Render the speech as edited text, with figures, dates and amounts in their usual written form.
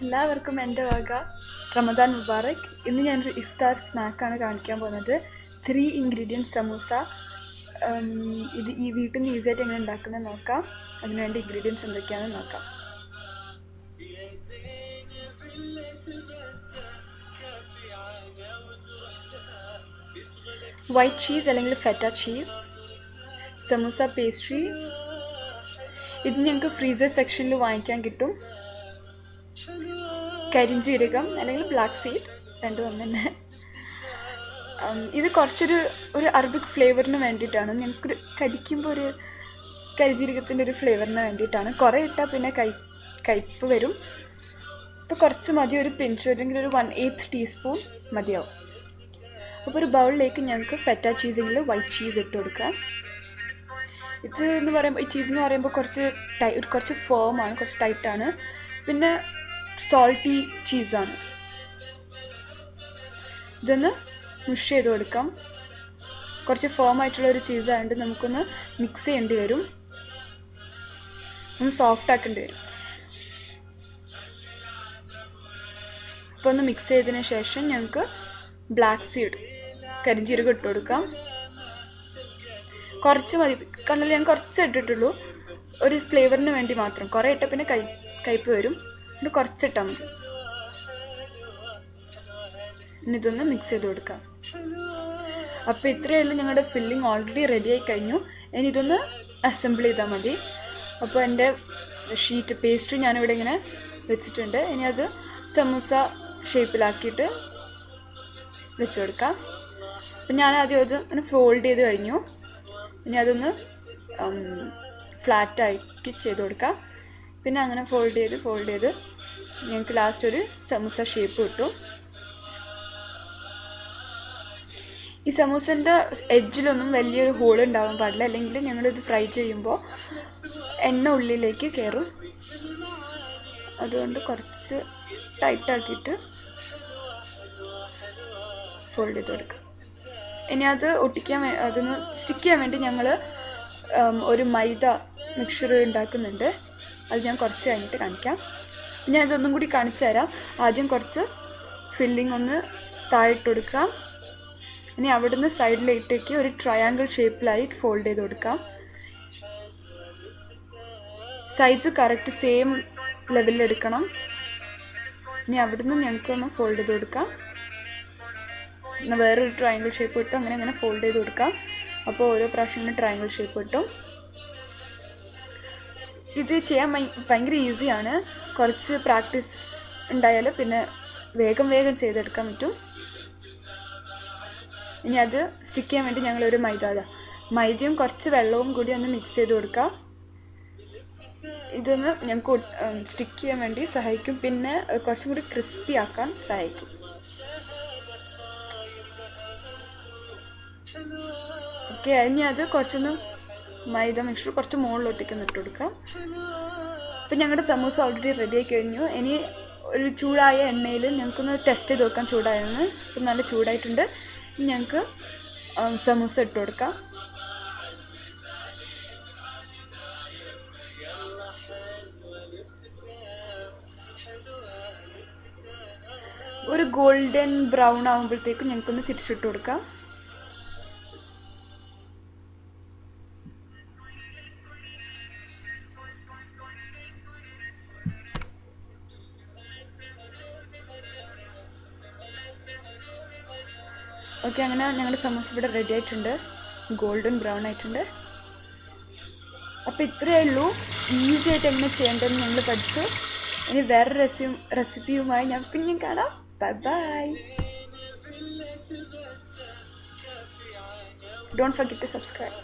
എല്ലാവർക്കും എൻ്റെ വക റമദാൻ മുബാറക്. ഇന്ന് ഞാനൊരു ഇഫ്താർ സ്നാക്കാണ് കാണിക്കാൻ പോകുന്നത്. 3 ഇൻഗ്രീഡിയൻറ്റ് സമൂസ. ഇത് ഈ വീട്ടിൽ നിന്ന് ഈസിയായിട്ട് എങ്ങനെ ഉണ്ടാക്കുന്നത് നോക്കാം. അതിനുവേണ്ടി ഇൻഗ്രീഡിയൻറ്റ്സ് എന്തൊക്കെയാണെന്ന് നോക്കാം. വൈറ്റ് ചീസ് അല്ലെങ്കിൽ ഫെറ്റ ചീസ്, സമൂസ പേസ്ട്രി. ഇത് ഞങ്ങൾക്ക് ഫ്രീസർ സെക്ഷനിൽ വാങ്ങിക്കാൻ കിട്ടും. കരിഞ്ജീരകം അല്ലെങ്കിൽ ബ്ലാക്ക് സീഡ്, രണ്ടും ഒന്ന് തന്നെ. ഇത് കുറച്ചൊരു അറബിക് ഫ്ലേവറിന് വേണ്ടിയിട്ടാണ്. ഞങ്ങൾക്ക് കടിക്കുമ്പോൾ ഒരു കരിഞ്ജീരകത്തിൻ്റെ ഒരു ഫ്ലേവറിന് വേണ്ടിയിട്ടാണ്. കുറേ ഇട്ടാൽ പിന്നെ കയ്പ്പ് വരും. ഇപ്പോൾ കുറച്ച് മതി, ഒരു പിഞ്ച് അല്ലെങ്കിൽ ഒരു 1/8 ടീസ്പൂൺ മതിയാവും. അപ്പോൾ ഒരു ബൗളിലേക്ക് ഞങ്ങൾക്ക് ഫെറ്റ ചീസെങ്കിൽ വൈറ്റ് ചീസ് ഇട്ട് കൊടുക്കാം. ഇത് എന്ന് പറയുമ്പോൾ ഈ ചീസ് എന്ന് പറയുമ്പോൾ കുറച്ച് ഫേമാണ്, കുറച്ച് ടൈറ്റാണ്. പിന്നെ സോൾട്ടി ചീസാണ്. ഇതൊന്ന് മുഷ് ചെയ്ത് കൊടുക്കാം. കുറച്ച് ഫേം ആയിട്ടുള്ളൊരു ചീസായതുകൊണ്ട് നമുക്കൊന്ന് മിക്സ് ചെയ്യേണ്ടി വരും, ഒന്ന് സോഫ്റ്റ് ആക്കേണ്ടി വരും. അപ്പോൾ ഒന്ന് മിക്സ് ചെയ്തതിന് ശേഷം ഞങ്ങൾക്ക് ബ്ലാക്ക് സീഡ് കരിഞ്ജീരകം ഇട്ട് കൊടുക്കാം. കുറച്ച് മതി, കാരണം ഞാൻ കുറച്ച് ഇട്ടിട്ടുള്ളൂ, ഒരു ഫ്ലേവറിന് വേണ്ടി മാത്രം. കുറേ ഇട്ടാൽ പിന്നെ കയ്പ്പ് വരും, എന്നിട്ട് കുറച്ചിട്ടാൽ മതി. ഇനി ഇതൊന്ന് മിക്സ് ചെയ്ത് കൊടുക്കാം. അപ്പോൾ ഇത്രയേ ഉള്ളൂ, ഞങ്ങളുടെ ഫില്ലിങ് ഓൾറെഡി റെഡി ആയി കഴിഞ്ഞു. ഇനി ഇതൊന്ന് അസംബിൾ ചെയ്താൽ മതി. അപ്പോൾ എൻ്റെ ഷീറ്റ് പേസ്ട്രി ഞാനിവിടെ ഇങ്ങനെ വെച്ചിട്ടുണ്ട്. ഇനി അത് സമൂസ ഷേപ്പിലാക്കിയിട്ട് വെച്ച് കൊടുക്കാം. അപ്പം ഞാൻ ആദ്യം അത് ഒന്ന് ഫോൾഡ് ചെയ്ത് കഴിഞ്ഞു. ഇനി അതൊന്ന് ഫ്ലാറ്റാക്കി ചെയ്ത് കൊടുക്കാം. പിന്നെ അങ്ങനെ ഫോൾഡ് ചെയ്ത് ഞങ്ങൾക്ക് ലാസ്റ്റ് ഒരു സമൂസ ഷേപ്പ് കിട്ടും. ഈ സമൂസൻ്റെ എഡ്ജിലൊന്നും വലിയൊരു ഹോൾ ഉണ്ടാവാൻ പാടില്ല, അല്ലെങ്കിൽ ഞങ്ങളിത് ഫ്രൈ ചെയ്യുമ്പോൾ എണ്ണ ഉള്ളിലേക്ക് കയറും. അതുകൊണ്ട് കുറച്ച് ടൈറ്റാക്കിയിട്ട് ഫോൾഡ് ചെയ്ത് കൊടുക്കുക. ഇനി അത് അതൊന്ന് സ്റ്റിക്ക് ചെയ്യാൻ വേണ്ടി ഞങ്ങൾ ഒരു മൈദ മിക്സ്ചർ ഉണ്ടാക്കുന്നുണ്ട്. അത് ഞാൻ കുറച്ച് കഴിഞ്ഞിട്ട് കാണിക്കാം. ഞാൻ ഇതൊന്നും കൂടി കാണിച്ചു തരാം. ആദ്യം കുറച്ച് ഫില്ലിംഗ് ഒന്ന് താഴിട്ട് കൊടുക്കാം. ഇനി അവിടുന്ന് സൈഡിലേട്ടേക്ക് ഒരു ട്രയാങ്കിൾ ഷേപ്പിലായി ഫോൾഡ് ചെയ്ത് കൊടുക്കാം. സൈസ് കറക്റ്റ് സെയിം ലെവലിൽ എടുക്കണം. ഇനി അവിടുന്ന് ഞങ്ങൾക്കൊന്ന് ഫോൾഡ് ചെയ്ത് കൊടുക്കാം. എന്നാൽ വേറൊരു ട്രയാങ്കിൾ ഷേപ്പ് കിട്ടും. അങ്ങനെ ഫോൾഡ് ചെയ്ത് കൊടുക്കാം. അപ്പോൾ ഓരോ പ്രാവശ്യം ട്രയാങ്കിൾ ഷേപ്പ് കിട്ടും. ഇത് ചെയ്യാൻ ഭയങ്കര ഈസിയാണ്. കുറച്ച് പ്രാക്ടീസ് ഉണ്ടായാൽ പിന്നെ വേഗം ചെയ്തെടുക്കാൻ പറ്റും. ഇനി അത് സ്റ്റിക്ക് ചെയ്യാൻ വേണ്ടി ഞങ്ങളൊരു മൈദയും കുറച്ച് വെള്ളവും കൂടി ഒന്ന് മിക്സ് ചെയ്ത് കൊടുക്കാം. ഇതൊന്ന് ഞങ്ങൾക്ക് സ്റ്റിക്ക് ചെയ്യാൻ വേണ്ടി സഹായിക്കും. പിന്നെ കുറച്ചും കൂടി ക്രിസ്പി ആക്കാൻ സഹായിക്കും. ഓക്കെ, ഇനി അത് കുറച്ചൊന്ന് മൈദ മിക്സ്ചർ കുറച്ച് മുകളിലോട്ടേക്ക് ഇട്ട് കൊടുക്കാം. അപ്പം ഞങ്ങളുടെ സമൂസ ഓൾറെഡി റെഡി ആയി കഴിഞ്ഞു. ഇനി ഒരു ചൂടായ എണ്ണയിൽ ഞങ്ങൾക്കൊന്ന് ടെസ്റ്റ് ചെയ്ത് നോക്കാം ചൂടായെന്ന്. ഇപ്പം നല്ല ചൂടായിട്ടുണ്ട്. ഇനി ഞങ്ങൾക്ക് സമൂസ ഇട്ട് കൊടുക്കാം. ഒരു ഗോൾഡൻ ബ്രൗൺ ആകുമ്പോഴത്തേക്കും ഞങ്ങൾക്കൊന്ന് തിരിച്ചിട്ട് കൊടുക്കാം. ഓക്കെ, അങ്ങനെ ഞങ്ങളുടെ സമൂസ ഇവിടെ റെഡി ആയിട്ടുണ്ട്, ഗോൾഡൻ ബ്രൗൺ ആയിട്ടുണ്ട്. അപ്പോൾ ഇത്രയേ ഉള്ളൂ. ഈസി ആയിട്ട് എങ്ങനെ ചെയ്യേണ്ടതെന്ന് ഞങ്ങൾ പഠിച്ചു. ഇനി വേറെ റെസിപ്പിയുമായി ഞാൻ പിന്നെയും കാണാം. Bye bye. Don't forget to subscribe.